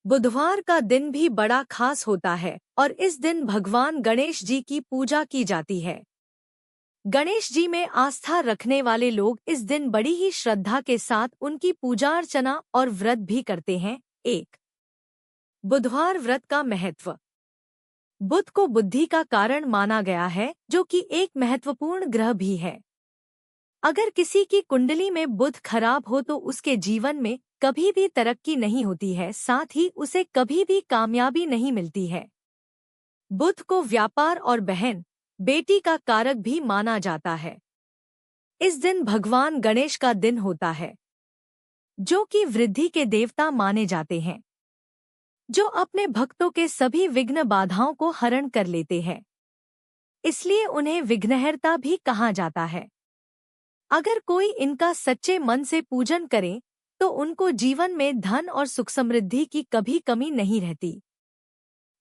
बुधवार का दिन भी बड़ा खास होता है और इस दिन भगवान गणेश जी की पूजा की जाती है। गणेश जी में आस्था रखने वाले लोग इस दिन बड़ी ही श्रद्धा के साथ उनकी पूजा अर्चना और व्रत भी करते हैं। एक बुधवार व्रत का महत्व। बुध को बुद्धि का कारण माना गया है, जो कि एक महत्वपूर्ण ग्रह भी है। अगर किसी की कुंडली में बुध खराब हो तो उसके जीवन में कभी भी तरक्की नहीं होती है, साथ ही उसे कभी भी कामयाबी नहीं मिलती है। बुध को व्यापार और बहन बेटी का कारक भी माना जाता है। इस दिन भगवान गणेश का दिन होता है, जो कि वृद्धि के देवता माने जाते हैं, जो अपने भक्तों के सभी विघ्न बाधाओं को हरण कर लेते हैं। इसलिए उन्हें विघ्नहर्ता भी कहा जाता है। अगर कोई इनका सच्चे मन से पूजन करे तो उनको जीवन में धन और सुख समृद्धि की कभी कमी नहीं रहती।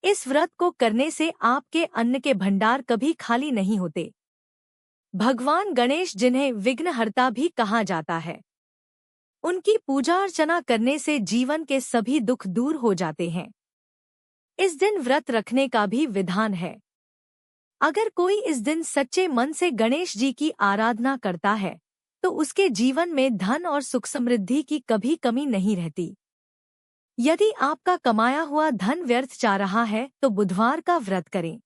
इस व्रत को करने से आपके अन्न के भंडार कभी खाली नहीं होते। भगवान गणेश, जिन्हें विघ्नहर्ता भी कहा जाता है, उनकी पूजा अर्चना करने से जीवन के सभी दुख दूर हो जाते हैं। इस दिन व्रत रखने का भी विधान है। अगर कोई इस दिन सच्चे मन से गणेश जी की आराधना करता है तो उसके जीवन में धन और सुख समृद्धि की कभी कमी नहीं रहती। यदि आपका कमाया हुआ धन व्यर्थ जा रहा है तो बुधवार का व्रत करें।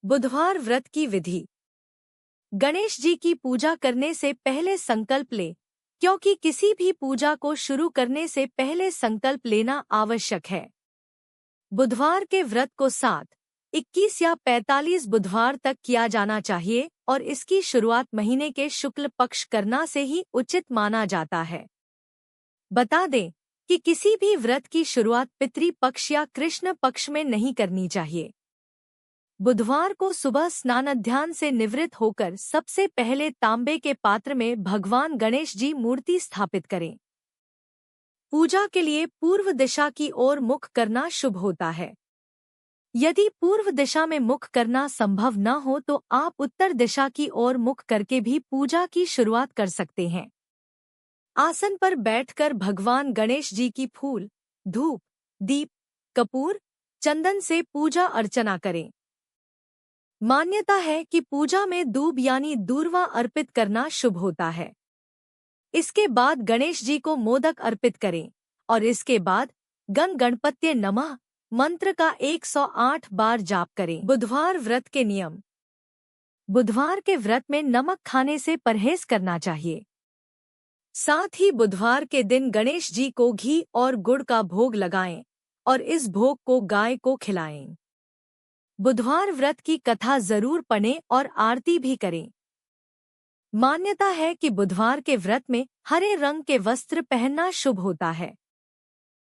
बुधवार व्रत की विधि। गणेश जी की पूजा करने से पहले संकल्प लें, क्योंकि किसी भी पूजा को शुरू करने से पहले संकल्प लेना आवश्यक है। बुधवार के व्रत को 7, 21 या 45 बुधवार तक किया जाना चाहिए और इसकी शुरुआत महीने के शुक्ल पक्ष करना से ही उचित माना जाता है। बता दें कि किसी भी व्रत की शुरुआत पितृ पक्ष या कृष्ण पक्ष में नहीं करनी चाहिए। बुधवार को सुबह स्नानाध्यान से निवृत्त होकर सबसे पहले तांबे के पात्र में भगवान गणेश जी मूर्ति स्थापित करें। पूजा के लिए पूर्व दिशा की ओर मुख करना शुभ होता है। यदि पूर्व दिशा में मुख करना संभव न हो तो आप उत्तर दिशा की ओर मुख करके भी पूजा की शुरुआत कर सकते हैं। आसन पर बैठकर भगवान गणेश जी की फूल, धूप, दीप, कपूर, चंदन से पूजा अर्चना करें। मान्यता है कि पूजा में दूब यानी दूर्वा अर्पित करना शुभ होता है। इसके बाद गणेश जी को मोदक अर्पित करें और इसके बाद गण गणपत्ये नमः मंत्र का 108 बार जाप करें। बुधवार व्रत के नियम। बुधवार के व्रत में नमक खाने से परहेज करना चाहिए। साथ ही बुधवार के दिन गणेश जी को घी और गुड़ का भोग लगाएं और इस भोग को गाय को खिलाएं। बुधवार व्रत की कथा जरूर पढ़ें और आरती भी करें। मान्यता है कि बुधवार के व्रत में हरे रंग के वस्त्र पहनना शुभ होता है।